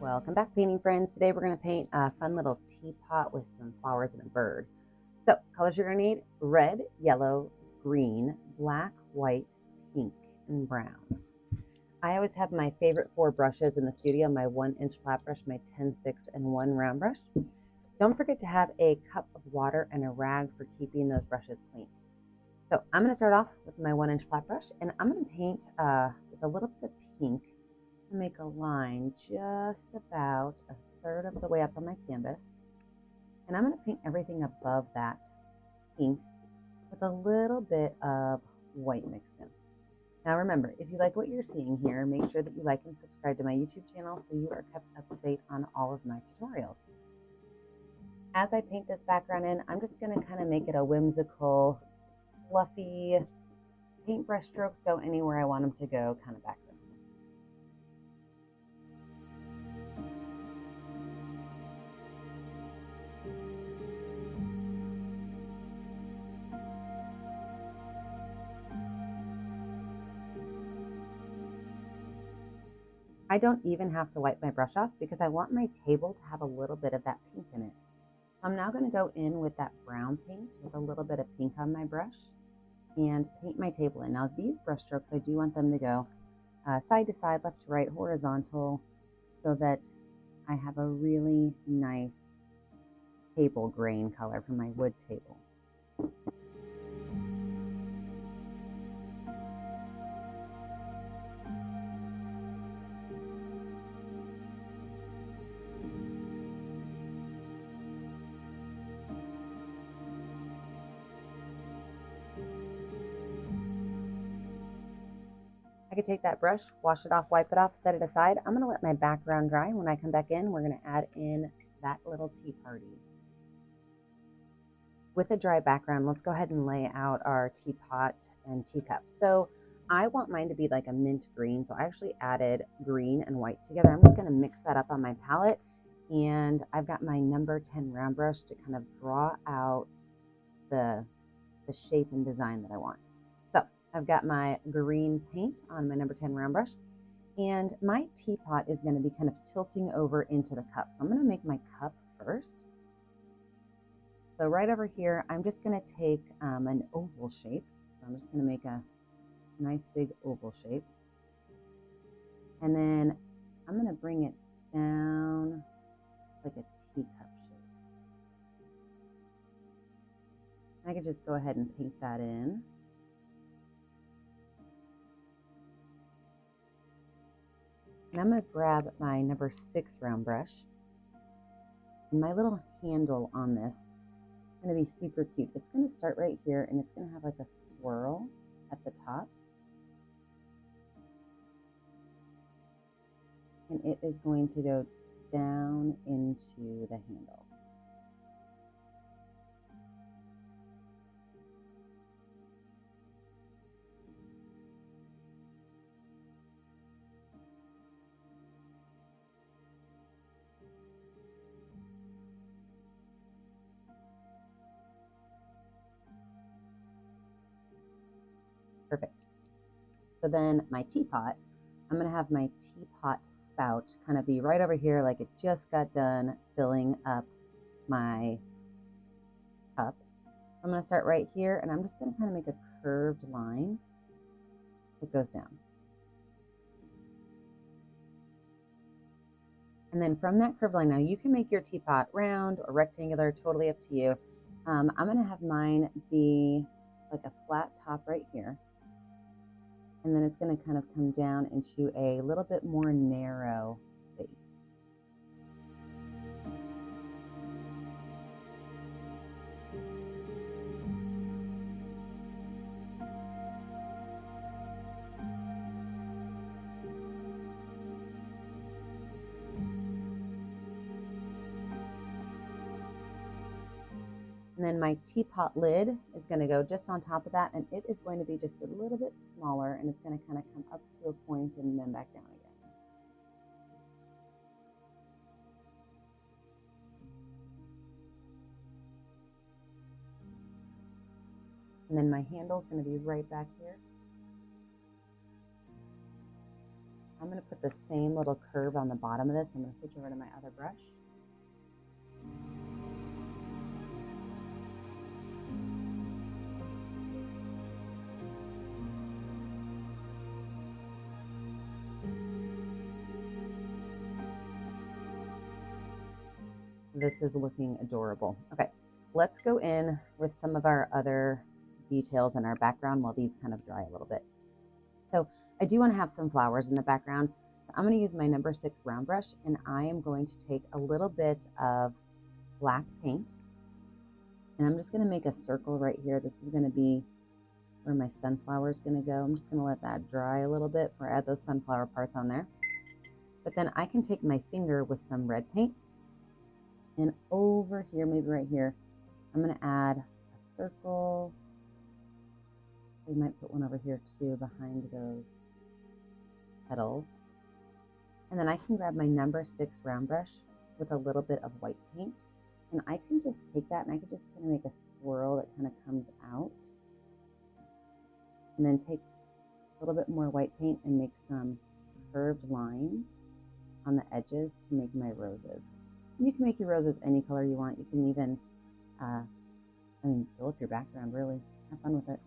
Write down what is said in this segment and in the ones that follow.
Welcome back, painting friends. Today we're going to paint a fun little teapot with some flowers and a bird. So colors you're going to need: red, yellow, green, black, white, pink, and brown. I always have my favorite 4 brushes in the studio: my 1-inch flat brush, my 10-6, and 1 round brush. Don't forget to have a cup of water and a rag for keeping those brushes clean. So I'm going to start off with my 1-inch flat brush, and I'm going to paint with a little bit of pink. Make a line just about a third of the way up on my canvas, and I'm going to paint everything above that pink with a little bit of white mixed in. Now remember, if you like what you're seeing here, make sure that you like and subscribe to my YouTube channel so you are kept up to date on all of my tutorials. As I paint this background in, I'm just going to kind of make it a whimsical, fluffy, paintbrush strokes go anywhere I want them to go kind of background. I don't even have to wipe my brush off because I want my table to have a little bit of that pink in it. So I'm now going to go in with that brown paint with a little bit of pink on my brush and paint my table in. Now these brush strokes, I do want them to go side to side, left to right, horizontal, so that I have a really nice table grain color for my wood table. I could take that brush, wash it off, wipe it off, set it aside. I'm going to let my background dry. When I come back in, we're going to add in that little tea party. With a dry background, let's go ahead and lay out our teapot and teacups. So I want mine to be like a mint green, so I actually added green and white together. I'm just going to mix that up on my palette, and I've got my number 10 round brush to kind of draw out the shape and design that I want. So I've got my green paint on my number 10 round brush, and my teapot is going to be kind of tilting over into the cup. So I'm going to make my cup first. So right over here, I'm just going to take an oval shape. So I'm just going to make a nice big oval shape. And then I'm going to bring it down like a teacup shape. I could just go ahead and paint that in. And I'm going to grab my number 6 round brush. And my little handle on this is going to be super cute. It's going to start right here, and it's going to have like a swirl at the top. And it is going to go down into the handle. Perfect. So then my teapot, I'm going to have my teapot spout kind of be right over here, like it just got done filling up my cup. So I'm going to start right here, and I'm just going to kind of make a curved line that goes down. And then from that curved line, now you can make your teapot round or rectangular, totally up to you. I'm going to have mine be like a flat top right here. And then it's going to kind of come down into a little bit more narrow base. And then my teapot lid is going to go just on top of that, and it is going to be just a little bit smaller, and it's going to kind of come up to a point and then back down again. And then my handle is going to be right back here. I'm going to put the same little curve on the bottom of this. I'm going to switch over to my other brush. This is looking adorable. Okay, let's go in with some of our other details in our background while these kind of dry a little bit. So I do want to have some flowers in the background. So I'm going to use my number 6 round brush, and I am going to take a little bit of black paint, and I'm just going to make a circle right here. This is going to be where my sunflower is going to go. I'm just going to let that dry a little bit before I add those sunflower parts on there. But then I can take my finger with some red paint, and over here, maybe right here, I'm going to add a circle. We might put one over here too behind those petals. And then I can grab my number 6 round brush with a little bit of white paint, and I can just take that and I can just kind of make a swirl that kind of comes out, and then take a little bit more white paint and make some curved lines on the edges to make my roses. And you can make your roses any color you want. You can even, fill up your background, really. Have fun with it.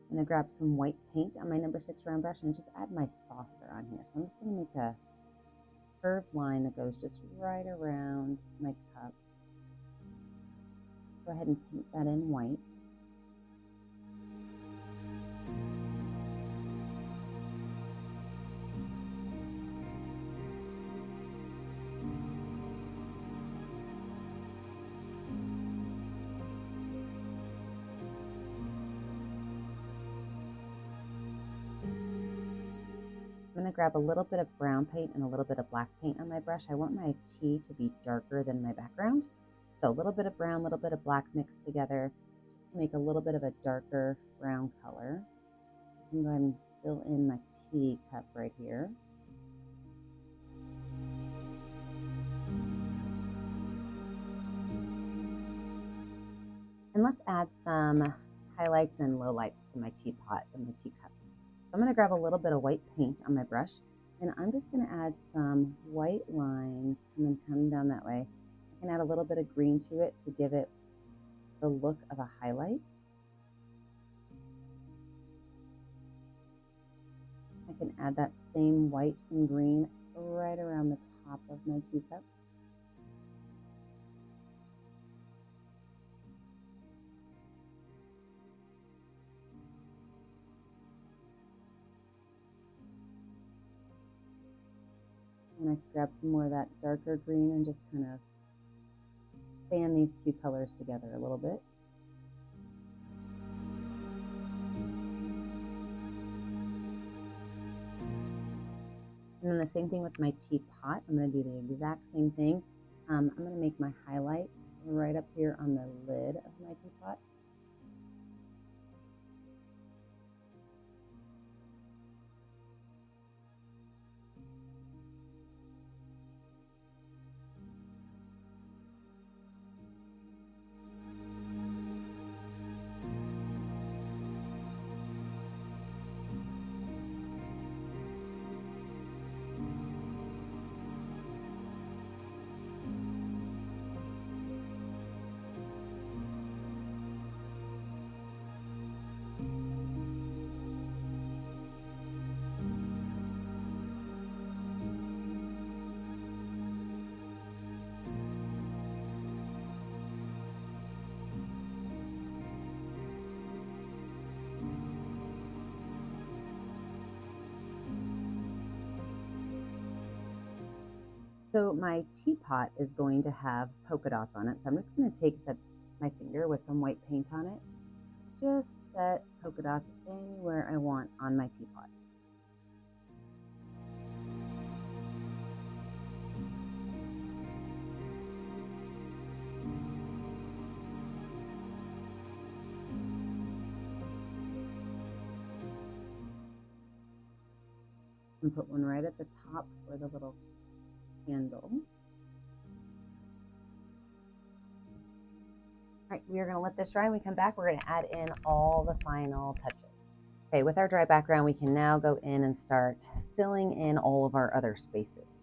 I'm going to grab some white paint on my number 6 round brush and just add my saucer on here. So I'm just going to make a curved line that goes just right around my cup. Go ahead and paint that in white. I'm going to grab a little bit of brown paint and a little bit of black paint on my brush. I want my tea to be darker than my background. So a little bit of brown, a little bit of black mixed together just to make a little bit of a darker brown color. I'm going to fill in my tea cup right here. And let's add some highlights and lowlights to my teapot and my teacup. So I'm going to grab a little bit of white paint on my brush, and I'm just going to add some white lines and then come down that way. I can add a little bit of green to it to give it the look of a highlight. I can add that same white and green right around the top of my teacup. And I grab some more of that darker green and just kind of fan these two colors together a little bit. And then the same thing with my teapot. I'm going to do the exact same thing. I'm going to make my highlight right up here on the lid of my teapot. So my teapot is going to have polka dots on it. So I'm just going to take my finger with some white paint on it, just set polka dots anywhere I want on my teapot. and put one right at the top for the little handle. All right, we are going to let this dry. When we come back, we're going to add in all the final touches. Okay, with our dry background, we can now go in and start filling in all of our other spaces.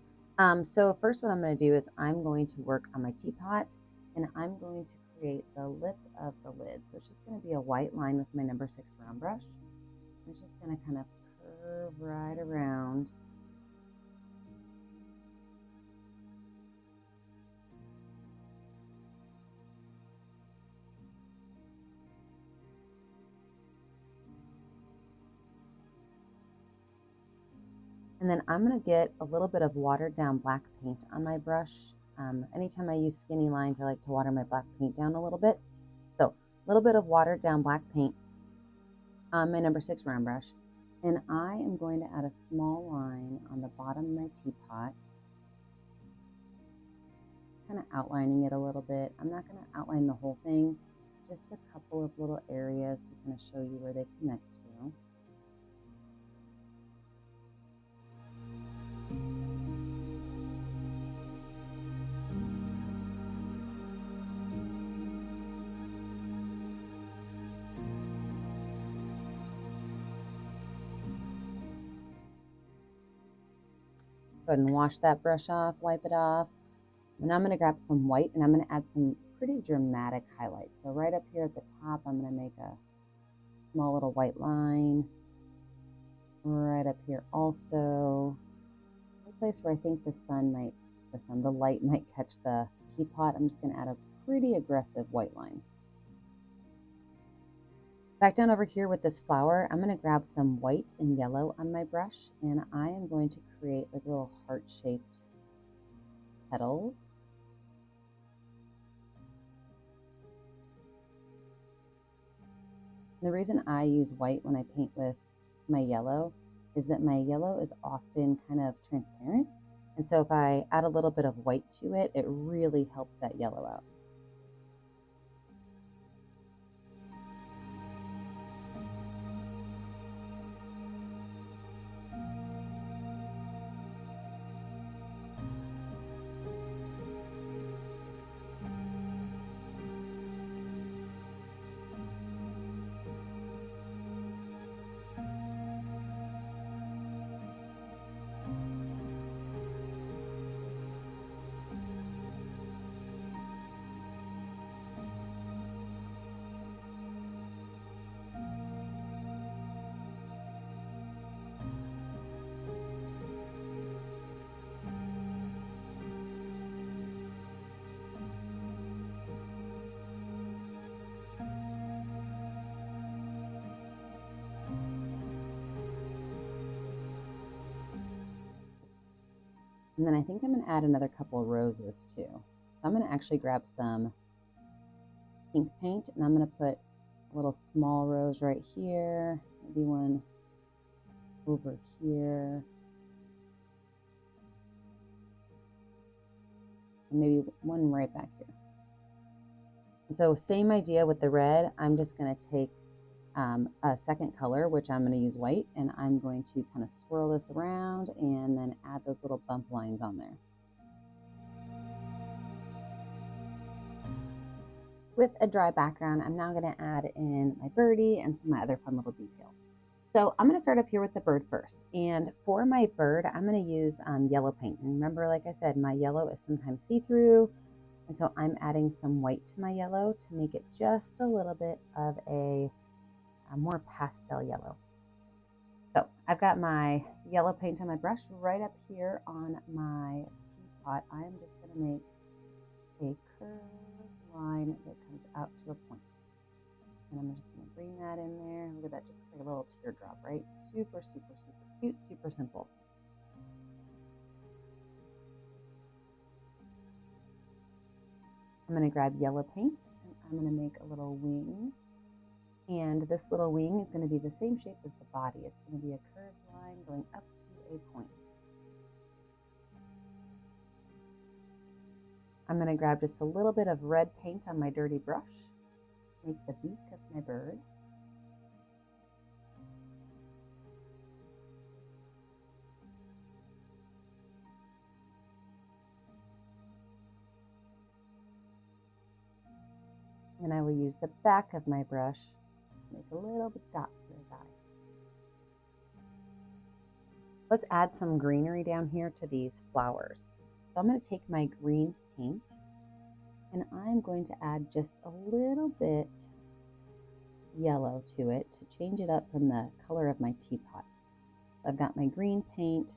So first what I'm going to do is I'm going to work on my teapot, and I'm going to create the lip of the lid. So it's just going to be a white line with my number 6 round brush. It's just going to kind of curve right around. And then I'm going to get a little bit of watered down black paint on my brush. Anytime I use skinny lines, I like to water my black paint down a little bit. So a little bit of watered down black paint on my number 6 round brush. And I am going to add a small line on the bottom of my teapot, kind of outlining it a little bit. I'm not going to outline the whole thing, just a couple of little areas to kind of show you where they connect to. Go ahead and wash that brush off, wipe it off. And I'm going to grab some white and I'm going to add some pretty dramatic highlights. So right up here at the top, I'm going to make a small little white line. Right up here also, a place where I think the light might catch the teapot, I'm just going to add a pretty aggressive white line. Back down over here with this flower, I'm going to grab some white and yellow on my brush, and I am going to create like little heart-shaped petals. And the reason I use white when I paint with my yellow is that my yellow is often kind of transparent. And so if I add a little bit of white to it, it really helps that yellow out. And then I think I'm going to add another couple of roses too. So I'm going to actually grab some pink paint and I'm going to put a little small rose right here, maybe one over here, and maybe one right back here. And so same idea with the red. I'm just going to take a second color, which I'm going to use white, and I'm going to kind of swirl this around and then add those little bump lines on there. With a dry background, I'm now going to add in my birdie and some of my other fun little details. So I'm going to start up here with the bird first. And for my bird, I'm going to use yellow paint. And remember, like I said, my yellow is sometimes see-through. And so I'm adding some white to my yellow to make it just a little bit of a more pastel yellow. So I've got my yellow paint on my brush right up here on my teapot. I am just going to make a curved line that comes out to a point. And I'm just going to bring that in there. Look at that, just looks like a little teardrop, right? Super, super, super cute, super simple. I'm going to grab yellow paint and I'm going to make a little wing. And this little wing is going to be the same shape as the body. It's going to be a curved line going up to a point. I'm going to grab just a little bit of red paint on my dirty brush, make the beak of my bird. . 'Cause And I will use the back of my brush to make a little bit dot for his eye. Let's add some greenery down here to these flowers. So I'm going to take my green paint and I'm going to add just a little bit yellow to it to change it up from the color of my teapot. So I've got my green paint.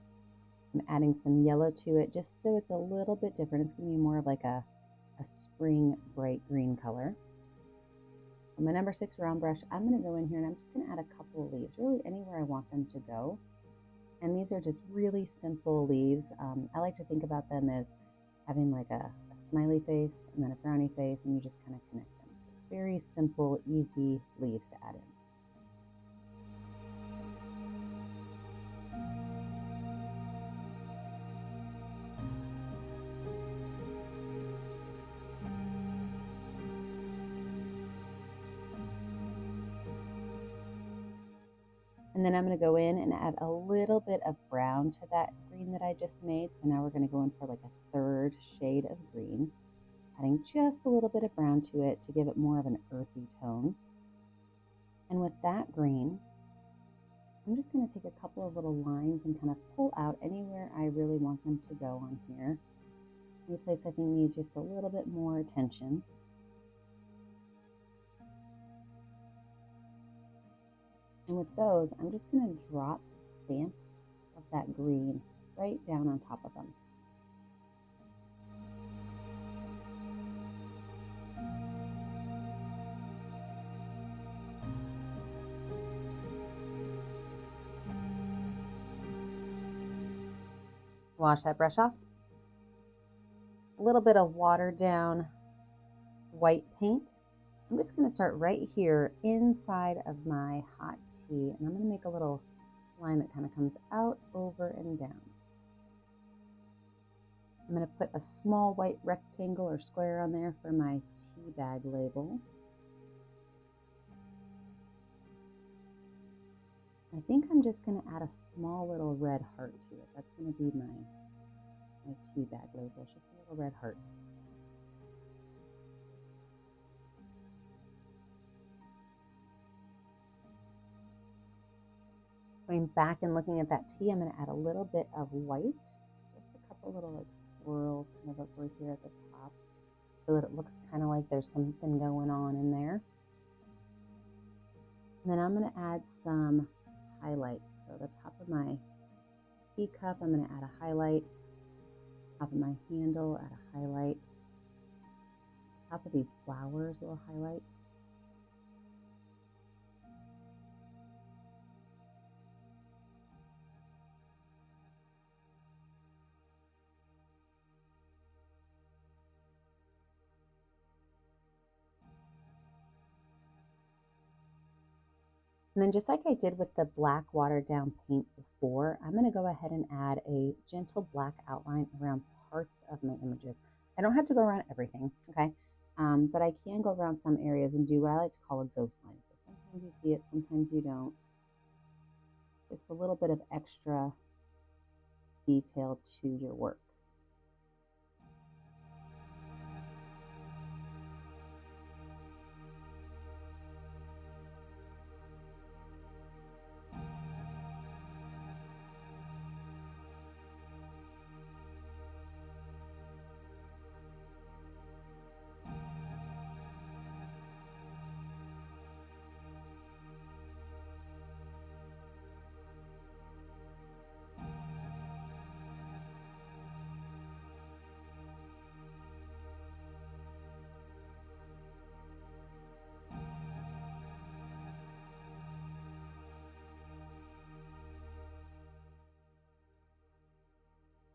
I'm adding some yellow to it just so it's a little bit different. It's going to be more of like a spring bright green color. On my number 6 round brush, I'm going to go in here and I'm just going to add a couple of leaves, really anywhere I want them to go. And these are just really simple leaves. I like to think about them as having like a smiley face and then a frowny face, and you just kind of connect them. So very simple, easy leaves to add in. And then I'm going to go in and add a little bit of brown to that green that I just made. So now we're going to go in for like a 3rd shade of green, adding just a little bit of brown to it to give it more of an earthy tone. And with that green, I'm just going to take a couple of little lines and kind of pull out anywhere I really want them to go on here. Any place I think needs just a little bit more attention. And with those, I'm just going to drop stamps of that green right down on top of them. Wash that brush off. A little bit of watered down white paint. I'm just going to start right here inside of my hot tea, and I'm going to make a little line that kind of comes out, over, and down. I'm going to put a small white rectangle or square on there for my tea bag label. I think I'm just going to add a small little red heart to it. That's going to be my tea bag label. It's just a little red heart. Going back and looking at that tea, I'm going to add a little bit of white, just a couple little like swirls kind of over here at the top, so that it looks kind of like there's something going on in there. And then I'm going to add some highlights. So the top of my teacup, I'm going to add a highlight. Top of my handle, add a highlight. Top of these flowers, little highlights. And then just like I did with the black watered down paint before, I'm going to go ahead and add a gentle black outline around parts of my images. I don't have to go around everything, okay? But I can go around some areas and do what I like to call a ghost line. So sometimes you see it, sometimes you don't. Just a little bit of extra detail to your work.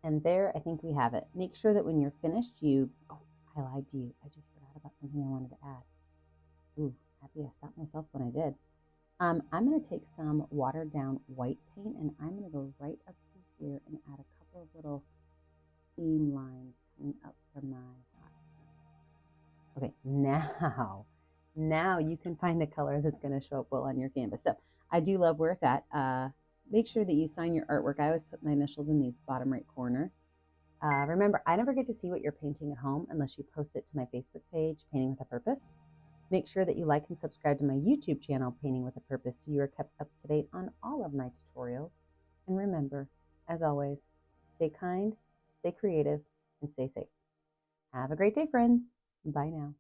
And there, I think we have it. Make sure that when you're finished, oh, I lied to you. I just forgot about something I wanted to add. Ooh, happy I stopped myself when I did. I'm going to take some watered down white paint and I'm going to go right up through here and add a couple of little seam lines coming up from my hot tea. Okay, now you can find a color that's going to show up well on your canvas. So I do love where it's at. Make sure that you sign your artwork. I always put my initials in these bottom right corner. Remember, I never get to see what you're painting at home unless you post it to my Facebook page, Painting with a Purpose. Make sure that you like and subscribe to my YouTube channel, Painting with a Purpose, so you are kept up to date on all of my tutorials. And remember, as always, stay kind, stay creative, and stay safe. Have a great day, friends. Bye now.